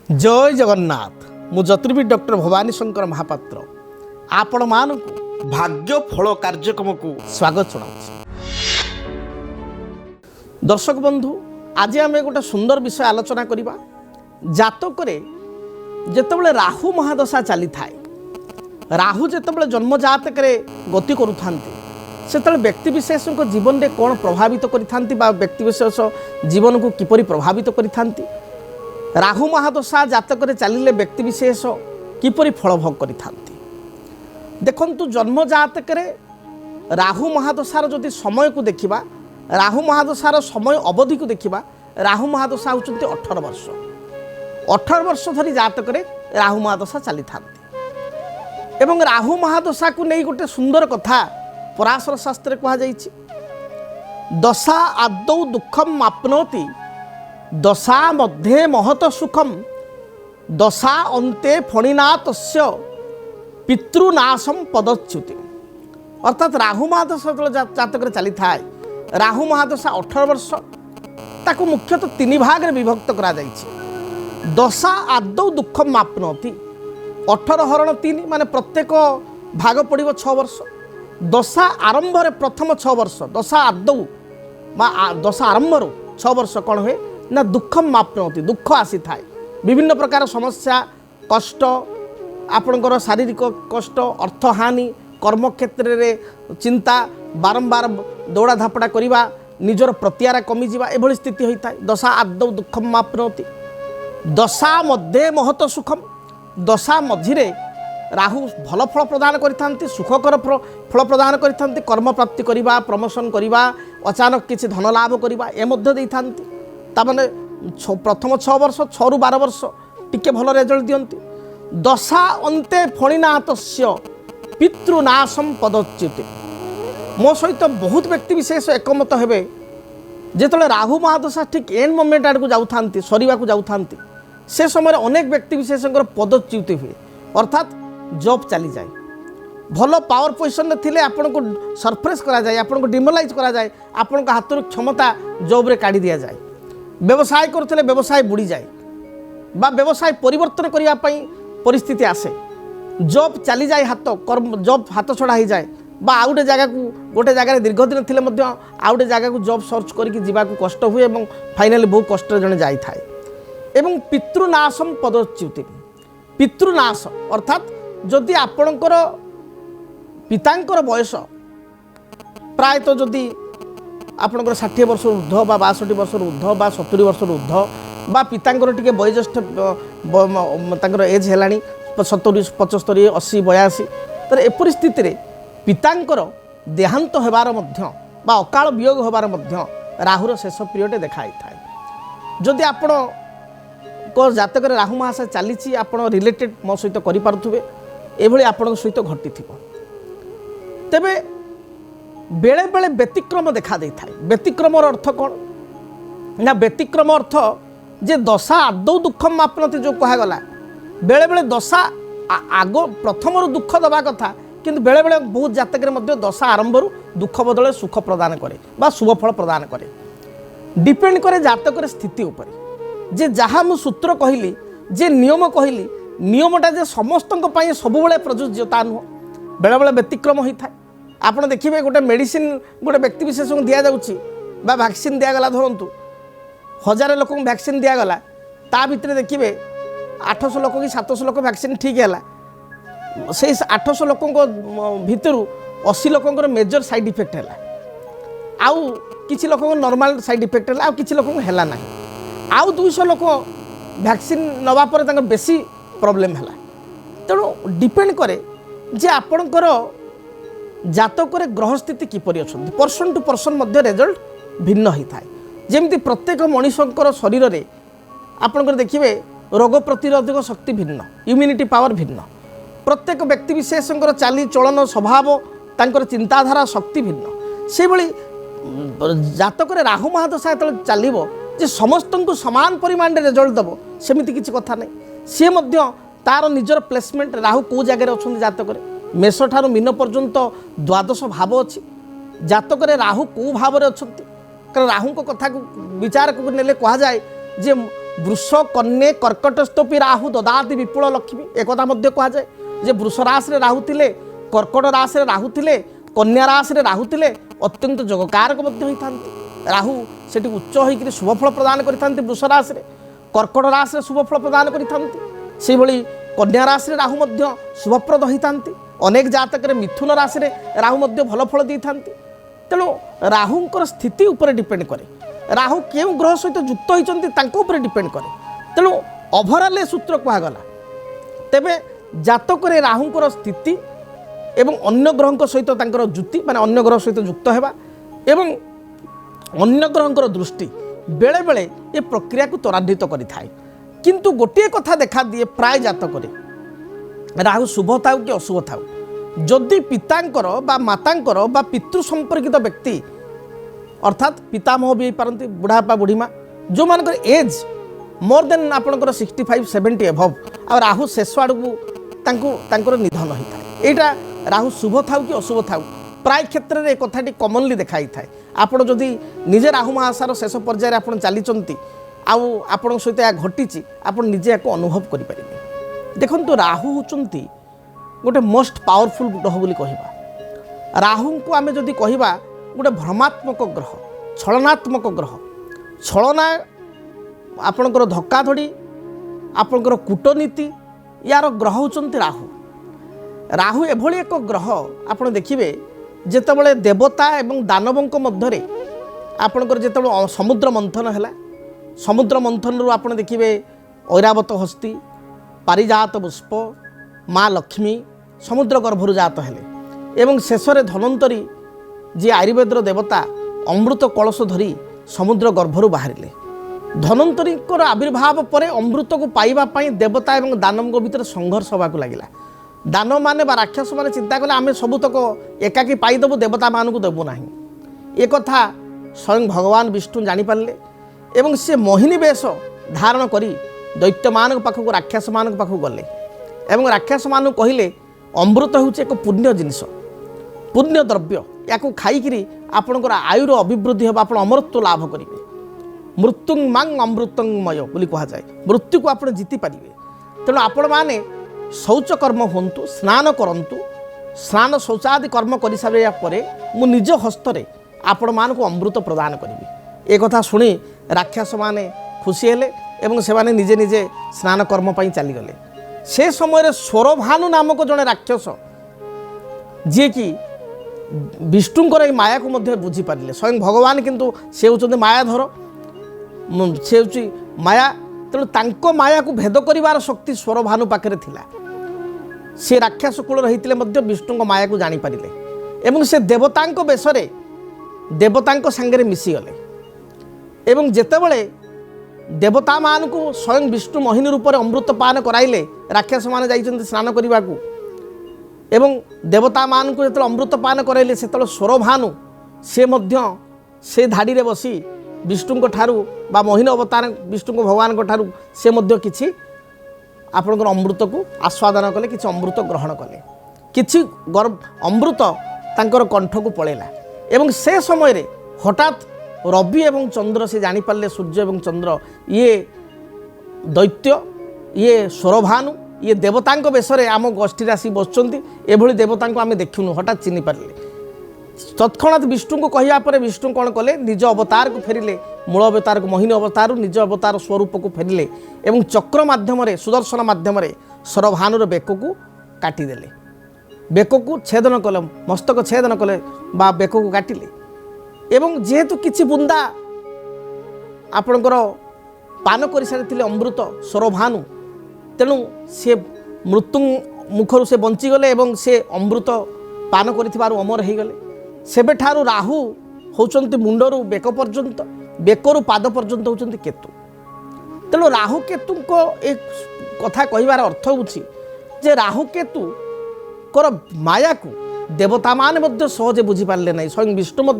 जय जगन्नाथ मु ज्योतिर्विद डॉक्टर भवानी शंकर महापात्र आपण मानक भाग्य फल कार्यक्रम को स्वागत जनाऊँ। दर्शक बंधु आज आम गोटे सुंदर विषय आलोचना करवा। जातक जितेबाला राहु महादशा चली थाए राहु जितेबाला जन्म जातक गति करुते व्यक्ति विशेष जीवन में कौन प्रभावित करि व्यक्तिशेष जीवन को किपरि प्रभावित करि राहु महादशा जातक चलिले व्यक्ति विशेष किपरि फल भोग करि देखंतु जन्म जातक राहु महादशार जदि समय को देखिबा राहु महादशार समय अवधि को देखिबा राहु महादशा होचंती 18 वर्ष 18 वर्ष धरी जातक राहु महादशा चली थांती एवं राहु महादशा को नहीं गोटे सुंदर कथा पराशर शास्त्र कहा जाइछि दशा आदौ दुखम माप्नोति दशा मध्ये महत सुखम दशा अंते फणिनाथस्य पितृनाशम पदच्युति। अर्थात राहु महादशा जातक चली थाए राहु महादशा 18 वर्ष ताकू मुख्यतः 3 भाग में विभक्त करा जाइछि। दशा आदौ दुखम माप्नोति 18 हरण 3 माने प्रत्येक भाग पड़िबो 6 वर्ष। दशा आरंभ प्रथम 6 वर्ष दशा आदौ दशा आरंभ 6 वर्ष कौन हुए ना दुखम माप्नोति दुख आसी थाए विभिन्न प्रकार समस्या कष्ट आपणकर शारीरिक कष्ट अर्थहानि कर्म क्षेत्र में चिंता बारंबार दौड़ा धापड़ा करवा निजर प्रत्यारा कमी जावा एभली स्थिति होता है। दशा आदौ दुखम माप्नोति दशा मध्ये महत सुखम दशा मझिरे राहु भल फल प्रदान करथांती सुखकर फल प्रदान करथांती कर्म प्राप्ति करवा प्रमोशन करवा अचानक किसी धन लाभ करवा ए मध्य देथांती तामाने प्रथम 6 वर्ष 6 रु 12 वर्ष टिके भल रेजल्ट दियंती। दशा अंते फणिनाथस्य पितृनाशम पदच्युति मो सहित बहुत व्यक्ति विशेष एकमत हेबे जेतले राहु महादशा ठीक एंड मोमेंट आड़ को जाउथांती सरीवा को जाउथांती से समय अनेक व्यक्ति विशेषकर पदच्युति हुए अर्थात जॉब चली जाए भल पावर पोजिशन में थिले आपन को सरप्राइज करा जाए आपन को डिमोलाइज करा जाए आपन को हाथ क्षमता जॉब रे काढ़ी दिया जाए व्यवसाय करथिले व्यवसाय बुड़ी जाए बा व्यवसाय परिवर्तन करिया पई परिस्थिति आसे जॉब चली जाए हाथ कर्म जॉब हाथ छड़ा हो जाए बा आउटे जगह को गोटे जगह दीर्घ दिन थिले मध्य आउटे जगह को जॉब सर्च करके जीवाक कष्ट हुए एवं फाइनाली बहुत कष्ट जने जाई थाए एवं पितृनाशम पदच्युति पितृनाश अर्थात जदि आपणकर पितांकर बयस प्रायतः जदि आपणकर 60 वर्ष ऊर्ध बा 62 वर्ष ऊर्ध बा 70 वर्ष ऊर्ध बा पितांकर टिके वयोज्येष्ठ तांकर एज हेलानी 70 75 80 82 तर ए परिस्थिति रे पितांकर देहांत हेबार मध्य बा अकाल वियोग हेबार मध्य राहुर शेष पीरियड देखाई थाए। जदि आपण को जातक राहु महादशा चली आपण रिलेटेड मो सहित करि पारुथुबे एभली आपण सहित घटी थिबो तेबे बेले बेले व्यतिक्रम देखा दे थाए। व्यतिक्रम अर्थ कौन ना व्यतिक्रम अर्थ जे दशा आदौ दुखम माप्नोति जो कहगला बेले बेले दशा आग प्रथम दुख दबा कथा किंतु बेले बेले बहुत जातक दशा आरंभ दुख बदले सुख प्रदान करे बा शुभ फल प्रदान करे डिपेंड करे जातक स्थिति उपर जे जहाँ मु सूत्र कहली जे नियम कहली नियमटा जे समस्त सब प्रযোज्य ता नुह बेले बेले व्यतिक्रम होता है। आपड़ देखिए गोटे मेडिसिन गोटे व्यक्ति विशेष को दि जाऊँगी वैक्सीन दिगला धरतु 1000 लोक वैक्सीन दिगला ता भितर देखिए 800 लोक कि 700 लोक वैक्सीन ठीक है से 800 लोक भितर 80 लोक मेजर साइड इफेक्ट है आउ किसी लोक नॉर्मल साइड इफेक्ट है किसी लोक है ना आउ 200 लोक वैक्सीन नवापर बेसी प्रॉब्लम है तेणु डिपेंड करे जे आपणकर जातक ग्रह स्थिति किपरि अच्छा पर्सन टू पर्सन मध्य रिजल्ट भिन्न होता है। जमी प्रत्येक मनुष्यकर शरीर में आपंकर देखिए रोग प्रतिरोधक शक्ति भिन्न इम्यूनिटी पावर भिन्न प्रत्येक व्यक्ति विशेष चाली चलन स्वभाव तांकर चिंताधारा शक्ति भिन्न से भली जातक राहु महादशा जो चलो जे समस्त को समान परिमाण रिजल्ट दब सेमती किसी कथा नहीं सी तार निजर प्लेसमेंट राहु कौ जगह अच्छा जातक मेष ठारू मीन पर्यंत द्वादश भाव अच्छी जातक राहु कौ भाव अच्छा कारण राहु कथा को विचार को नेले कह जाए जे वृष कन्ये कर्कटस्थपी राहु ददाति विपुल लक्ष्मी एक कहा जाए जे वृष राशि राहु थिले कर्कट राशि राहु थिले कन्या राशि राहु थिले अत्यंत जोगकारक राहु से उच्च होकर शुभफल प्रदान करते वृष राशि कर्कट राशि शुभफल प्रदान करते कन्या राशि राहु शुभप्रद होता अनेक जातक मिथुन राशि राहु भल फल दे था तेणु राहुंकर स्थिति उपर डिपेंड करे राहु क्यों ग्रह सहित युक्त होती डिपेंड करे तेणु ओभरऑल सूत्र कहगला तेबे जातक राहुंकर स्थिति एवं अन्य ग्रह सहित जुति माने अन्य ग्रह सहित युक्त होगा एवं अन्य ग्रहंकर दृष्टि बेले बेले ये प्रक्रिया को त्वरान्वित करिथाय किंतु गोटे कथा देखा दिए प्राय जातक राहु शुभ थाउ कि अशुभ थाउ जदि पितांकर बा मातांकर बा पितृ संपर्कित व्यक्ति अर्थात पितामह भी पारती बुढ़ापा बुढ़ीमा जो मान एज मोर देन आपंकर 65-70 एभव आ राहु शेष आड़ को निधन होता है यहाँ राहु शुभ थाउ कि अशुभ थाउ प्राय क्षेत्र में कथाटी कमनली देखाई थाए आपण जदि निजे राहु महासार शेष पर्यायर आप चली आपण सहित यह घटी आप निजे या अनुभव करें देखो राहु होती गोटे मोस्ट पावरफुल ग्रह बोली कहवा राहु को आम जदि कहवा गोटे भ्रमात्मक ग्रह छलनात्मक ग्रह छलना आपणकर धक्काधड़ी आपणकर कूटनीति यार ग्रह होती राहु राहु एभली एक ग्रह आप देखिए जेतेबेले देवता एवं दानवों मध्य आपणकर जेतेबेले समुद्र मंथन है समुद्र मंथन रू आप देखिए ऐरावत हस्ती पारिजात पुष्प माँ लक्ष्मी समुद्र गर्भर जात हेले एवं शेष में धन्वंतरी जी आयुर्वेदर देवता अमृत कलश धरी समुद्र गर्भर बाहर धन्वंतरी आविर्भाव पर अमृत को पाइबापी देवता एवं दानव भीतर संघर्ष होगा लगे दानव माने बा राक्षस माने चिंता कले आम सबुतक एकाकी पाइदेबू देवता मानू देबू ना एक कथा स्वयं भगवान विष्णु जानीपारे एवं सी मोहिनी वेश धारण करी दैत्य मान पाखक राक्षस मान पाखक गले एवं राक्षस मान कहले अमृत हूँ एक पुण्य जिनस पुण्य द्रव्य या खाई आपणकर आयुर अभिवृद्धि हम आप अमरत्व लाभ करेंगे मृत्युंग मांग अमृतंगमय बोली कह जाए मृत्यु को आप जीति पारे तेणु आपण मैंने शौच कर्म हूँ स्नान करूँ स्नान शौचादि कर्म कर सारा पर मु निज हस्तरे आपण मानक अमृत प्रदान करी एक कथा शुणी राक्षस माने खुशी हेले एवं से माने निजे निजे स्नान कर्म पर चलीगले से समय स्वरभानु नामक जड़े राक्षस जी कि विष्णुंकर माया को बुझीपारे स्वयं भगवान किंतु से होती मायाधर से हूँ माया तेणु तांको माया को भेद करिवार शक्ति स्वरभानु पाखे थिला से राक्षस कूल रही विष्णु माया को जानीपारे एवं से देवतांको बेशरे देवतांको सांगे मिसीगले एवं जेतेबेले देवता मान को स्वयं विष्णु मोहिनी रूप में अमृत पान कराइले राक्षस मान जाइछन्ति स्नान करने को एवं देवता मान को जो अमृत पान कराइले से स्वरभानु से धाड़ी रे बसी विष्णु ठारू बा मोहिनी अवतार विष्णु भगवान ठारू से किछि आपणकर अमृत को आस्वादन कले किछि अमृत ग्रहण कले किछि अमृत तांकर कंठ को पड़ेला एवं से समय रे हठात रवि एवं चंद्र से जानीपारे सूर्य एवं चंद्र ये दैत्य ये स्वरभानु ये देवतांक बेशरे आम गोष्ठी आसी बसुँच एभली देवता आम देखुनु हठात चिन्ह पारे तत्क्षणात विष्णु को कहवा पर विष्णु कौन कले निज अवतार को फेरिले मूल अवतार को मोहिनी अवतार निज अवतार स्वरूप को फेरिले एवं चक्र माध्यम सुदर्शन माध्यम स्वरभानुर बेक को काटिदेले बेक को छेदन कले मस्तक छेदन कले बा बेक को काटिले एवं जेहेतु किछि बुंदा आपणकर पान कर सारी अमृत स्वरभानु तेणु से मृत्यु मुखर से बंचीगले एवं से अमृत पान कर अमर हो गले सेबे ठारू राहु होचंती मुंडरू बेक पर्यंत बेकरू पाद पर्यंत होचंती केतु तेणु राहु केतु को एक कथा कहिबार अर्थ होउछि जे राहु केतु कर माया को देवता मान सहजे बुझी पारे ना स्वयं विष्णु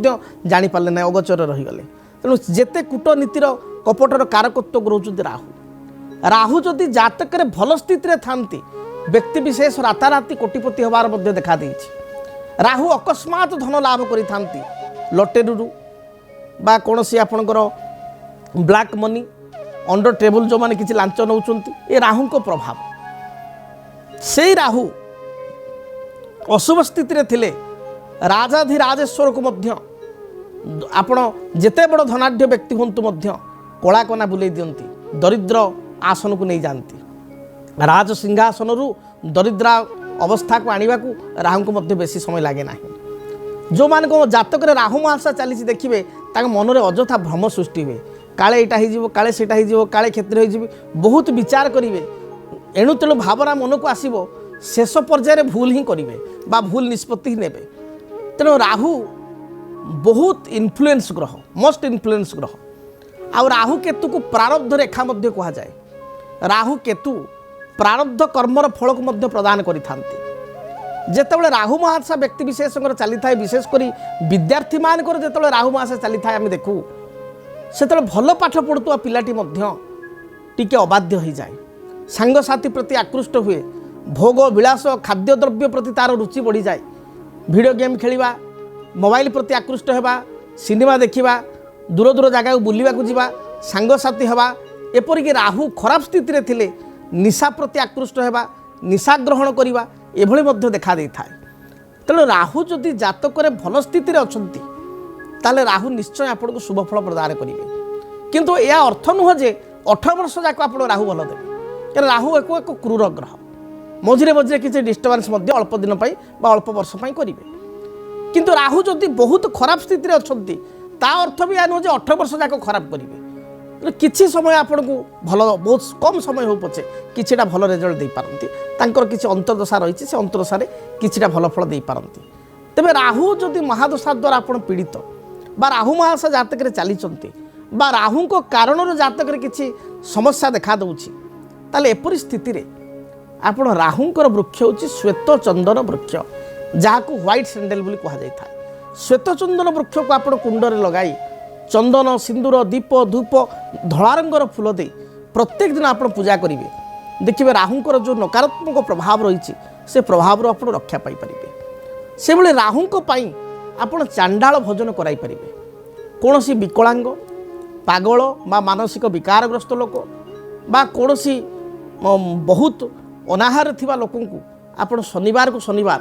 जानी पारे ना अगोचर रहीगले तेणु जेते कूटनीतिर कपटर कारकत्व ग्रहते राहु राहु जदि जातक भल स्थिति थांती व्यक्ति विशेष राताराति कोटिपति हबार देखा देछि राहु अकस्मात धन लाभ करि लटेरू बा कौन सी आपणकर ब्लैक मनी अंडर टेबल जो मैंने किसी लांच नौ ये राहु को प्रभाव से राहु अशुभ स्थिति थे राजाधिराजेश्वर को मध्य आपण जेते बड़ धनाढ़ व्यक्ति हूँ कला कना बुले दियंती दरिद्र आसन को नहीं जाती राज सिंहासन रु दरिद्र अवस्था को आने को राहु को मध्य बेसी समय लगे ना जो मान जातक राहु महादशा चली देखिए मन में अजथा भ्रम सृष्टि हुए काले यहाँ हो काले सेटा हो काले क्षेत्र हो बहुत विचार करेंगे एणु तेणु भावना मन को आसब शेष पर्यायर भूल ही करेंगे बा भूल निष्पत्ति ही नेबे तेणु राहु बहुत इन्फ्लुएंस ग्रह मोस्ट इन्फ्लुएंस ग्रह आउ राहु केतु को प्रारब्ध रेखा मध्य कहा जाए राहु केतु प्रारब्ध कर्मर फल को मध्य प्रदान करिथांती जेतेबेले राहु महादशा व्यक्ति विशेष चली था विशेषकर विद्यार्थी मान जो राहु महादशा चली था आम देखू से भल पाठ पढ़ुवा पिलाटी टिके अबाध्य हो जाए सांगसाथी प्रति आकृष्ट हुए भोग विलास खाद्य द्रव्य प्रति तार रुचि बढ़ी जाए वीडियो गेम खेलिबा मोबाइल प्रति आकृष्ट होगा सिनेमा देखा दूर दूर जगह बुलवा जावा सांगसाथी हवा एपरिक राहु खराब स्थिति थे निशा प्रति आकृष्ट होगा निशा ग्रहण करवा एभली मध्य देखा दे थाए तेणु राहु जदि जातक भल स्थिति अच्छी ताले राहु निश्चय आपको शुभफल प्रदान करेंगे किंतु यह अर्थ नुह जे 18 वर्ष जाक आप राहु भल देवे राहु एक क्रूर ग्रह मझे मझे किसी डिस्टर्बांस अल्प दिन अल्प वर्ष करेंगे किंतु राहु जदि बहुत खराब स्थिति अच्छी ता अर्थ भी यह नुह 18 वर्ष जाक खराब करेंगे किसी समय आपन को भल बहुत कम समय हो पछे किछिटा भल रिजल्ट दे पारंती तांकर किछि अंतर्दशा रही से अंतर्दशा किछिटा भल फल दे पारंती तेबे राहु जदि महादशा द्वारा आपन पीड़ित बा राहु महादशा जातक चली बा राहु को कारण जातक किछि समस्या देखा दउछि ताले एपरि स्थिति रे आपण राहुंकर वृक्ष होछि श्वेत चंदन वृक्ष जाहाकू व्हाइट सैंडल बोली कहा जाय था श्वेत चंदन वृक्ष को आपण कुंड रे लगाई चंदन सिंदूर दीप धूप धला रंगर फूल दे प्रत्येक दिन आप पूजा करेंगे देखिए राहुंकर जो नकारात्मक प्रभाव रही से प्रभाव आप रक्षा पाइपर से भाई राहु आप चांडाल भोजन कराई पारे कौन सी विकलांग पागल बा मानसिक विकारग्रस्त लोक बा कौन सी बहुत अनाहार थिबा लोक आप शनिवार को शनिवार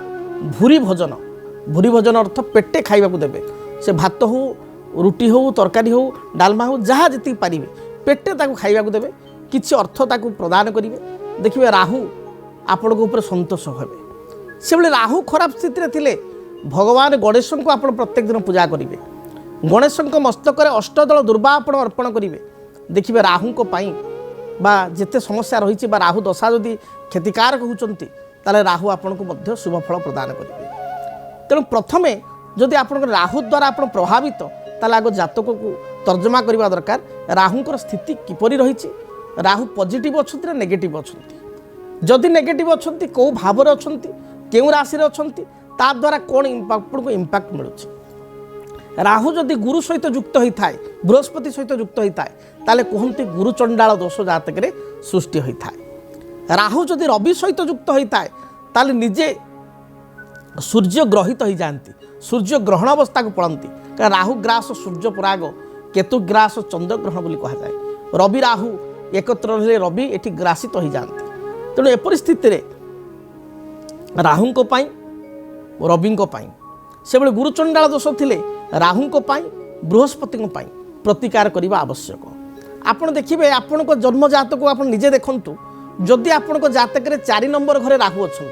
भूरी भोजन अर्थ पेटे खाइबा को देबे से भात हो रुटी हो तरकारी हो डालमा हो जहाँ जी पारे पेटे ताकू खाइबा को देबे किछि अर्थ ताकू प्रदान करेंगे देखिए राहु आपण ऊपर संतोष हेबे से भाई राहु खराब स्थिति थे भगवान गणेश को आप प्रत्येक दिन पूजा करेंगे गणेश मस्तक अष्टदल दुर्बा आप अर्पण करेंगे देखिए राहु बा जिते समस्या रही राहु दशा जदि क्षतिकारक होती राहु आपन को शुभफल प्रदान करेंगे तेणु प्रथमे जदि आप राहु द्वारा आप प्रभावित ताले आग जातक को तर्जमा करने दरकार राहुंकर स्थिति किपरि रही राहु पॉजिटिव अच्छा ना नेगेटिव अच्छा जदि नेगेटिव अच्छा कौ भाव अच्छा क्यों राशि अच्छा ता द्वारा कौन आपको इम्पैक्ट मिलूँ राहु जदि गुरु सहित युक्त होता है बृहस्पति सहित युक्त होता है ताले कहते गुरु चंडाल दोष जातक सृष्टि होता है राहु जदि रवि सहित युक्त होता है ताले निजे सूर्य ग्रहित हो जाती सूर्य ग्रहण अवस्था को पड़ती कारण राहु ग्रास सूर्य पराग केतु ग्रास चंद्र ग्रहण बोली कहा जाए रवि राहु एकत्र रहे रवि एटी ग्रासित हो जाती तेणु एपरि स्थिति रे राहु रवि से भाई गुरुचंडाल दोष थिले राहु बृहस्पति प्रतिकार करने आवश्यक आपड़ देखिए आपण जन्म जातक को आप निजे देखु जदि आपण जातक 4 नंबर घरे राहु अच्छा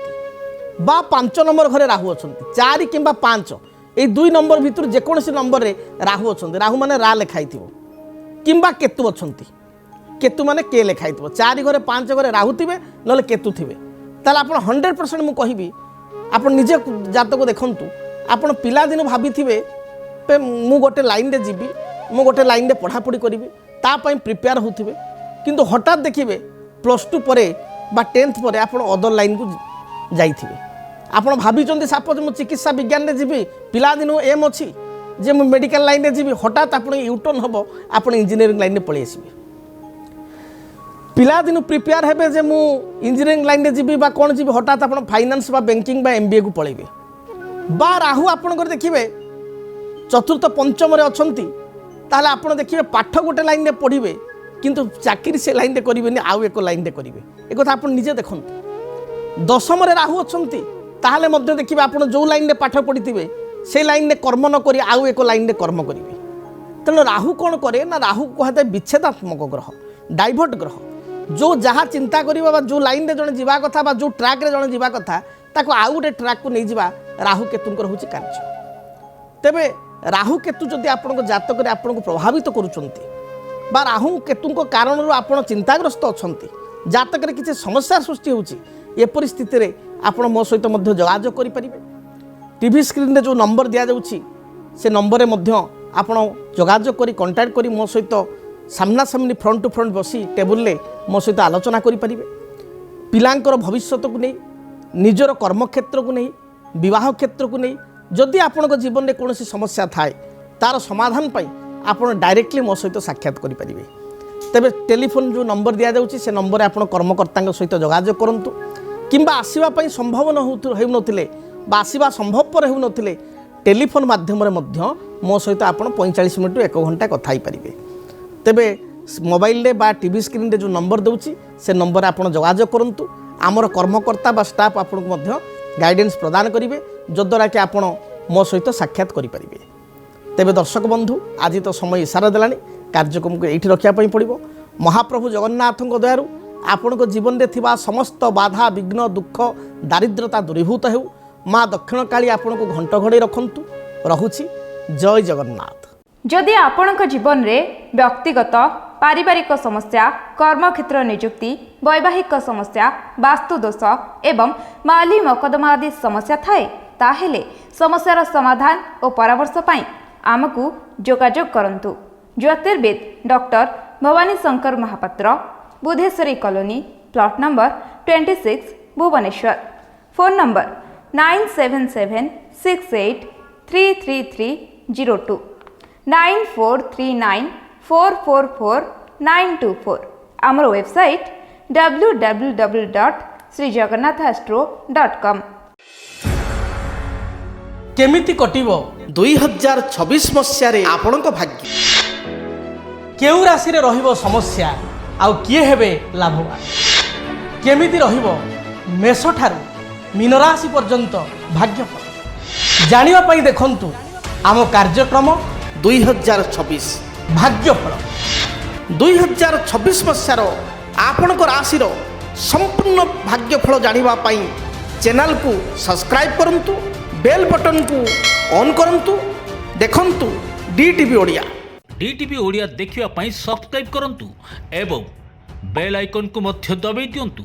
बा 5 नंबर घरे राहु अच्छा 4 कि 5 ये 2 नंबर भितर जेकोसी नंबर रे राहु अच्छा राहु माने रा लिखाई कि केतु अच्छा केतु माने के लिखाई 4 घरे 5 घरे राहु थे ना केतु थे ताल आप 100% मुझे कहि आप निजे जातक देखु आप पिलादिन भाभी मु गोटे लाइन रे जीवी मु गोटे लाइन रे पढ़ापढ़ी करी तापाई प्रिपेयर होते किंतु हठात देखिए +2 पर 10th पर आप अदर लाइन को जाइए आप भाभी सपोज मु चिकित्सा विज्ञान रे जीवी पिलादिन एम अच्छी जे मु मेडिकल लाइन रे जीवी हठात आप यूटर्न हम आप इंजीनियरिंग लाइन में पलि आसबे पिलादिन प्रिपेयर हेबे जे मु इंजीनियरिंग लाइन रे जीवी बा कौन जीवी हठात आप फाइनान्स बा बैंकिंग बा MBA को पलैबे बा राहु आपणकर देखिए चतुर्थ पंचम अच्छा ताहले आपण देखिए पाठ गोटे लाइन रे पढ़िबे কিন্তু চাকরি সে লাইনে করবে আউ এক লাইনে করবে এ কথা আপনার নিজে দেখুন। দশমরে রাহু অনেক তাহলে মধ্যে দেখবে আপনার যে লাইনে পাঠ পড়িথিবে সেই লাইনে কর্ম ন করে আউ এক লাইনে কর্ম করবে। তেমন রাহু কোণ করে না রাহু কুহযায় বিচ্ছেদাত্মক গ্রহ, ডাইভর্ট গ্রহ। যে যা চিন্তা করা বা যে লাইনে জন যা কথা বা যে ট্রাক্রে জন যা কথা তাকে আউ গোটে ট্রাক্କୁ ନେଇଯିବା রাহু কেতুঙ্কর হচ্ছে কার্য। তেবে রাহু কেতু যদি আপনার জাতকরে আপনার প্রভাবিত করছেন বা রাহু কেতুঙ্ক কারণর আপনার চিন্তাগ্রস্ত অনেক জাতকরে কিছু সমস্যার সৃষ্টি হচ্ছে এপরি স্থিতিরে আপনার মো সহিত যোগাযোগ করে পারিবে। টিভি স্ক্রিনে যে নম্বর দিয়া যাচ্ছে সে নম্বরে আপনার যোগাযোগ করে কন্টাক্ট করে মো সহিত সামনাসামনি ফ্রন্ট টু ফ্রন্ট বসি টেবুলে মো সহিত আলোচনা করে পারিবে। পিলাঙ্কর ভবিষ্যতକୁ নেই, নিজের কর্মক্ষেত্রକୁ নেই, বিবাহ ক্ষেত্রକୁ নেই যদি আপনার জীবনে কৌশি সমস্যা থাকে তার সমাধান পাই আপনার ডাইরেক্টলি মো সহিত সাক্ষাৎ করে পারিবে। তবে টেলিফোন যে নম্বর দিয়া যাচ্ছে সে নম্বরে আপনার কর্মকর্তা সহিত যোগাযোগ করতু কিংবা আসবা সম্ভব হেউনথিলে বা আসবা সম্ভবপর হেউনথিলে টেলিফোন মাধ্যমে মো সহিত আপনার 45 মিনিট 1 ঘণ্টা কথা হইপারিবে। তেবে মোবাইল বা টিভি স্ক্রিনে যে নম্বর দেউছি সে নম্বরে আপনার যোগাযোগ করতু আমার কর্মকর্তা বা স্টাফ আপনার গাইডেন্স প্রদান করবে যদ্বারা কি আপনার মো সহিত সাক্ষাৎ করে পারিবে। তেবে দর্শক বন্ধু আজ তো সময় ইশারা দেলানি কার্যক্রমকে এইটি রক্ষা পড়ব। মহাপ্রভু জগন্নাথଙ୍କ দয়ারু আপনার জীবনে থাকা সমস্ত বাধা বিঘ্ন দুঃখ দারিদ্রতা দূরীভূত হেউ। মা দক্ষিণকালী আপনার ঘণ্ট ঘোড়াই রখন্তু। রহুছি, জয় জগন্নাথ। जदि आपणक जीवन रे व्यक्तिगत पारिवारिक समस्या, कर्मक्षेत्र नियुक्ति, वैवाहिक समस्या, वास्तुदोष एवं माली मकदमा आदि समस्या थाए ताहेले समस्यार समाधान और परामर्श पाई आमकु जोगाजोग करंतु। ज्योतिर्विद doctor Bhabani Shankar Mahapatra, Budheswari colony, plot number 26, Bhubaneswar. Phone number 9776833302 9439444924। आमर वेबसाइट www.srijagannathastro.com। केमिति कटिब 2026 मसीह आपणक भाग्य केउ राशि रे रहिबो समस्या आउ किए हेबे लाभवान केमिति रहिबो मेष ठारू मीन राशि पर्यंत भाग्यफल जानिबा पई देखंतु आम कार्यक्रम 2026 भाग्यफल। 2026 मसीहार आपणक राशि संपूर्ण भाग्यफल जानिबा पई चैनल को सब्सक्राइब करंतु, बेल बटन को ऑन करंतु। देखंतु डीटीवी ओडिया। डीटीवी ओडिया देखिवा पई सब्सक्राइब करंतु एवं बेल आइकन को मध्य दबाई दियंतु।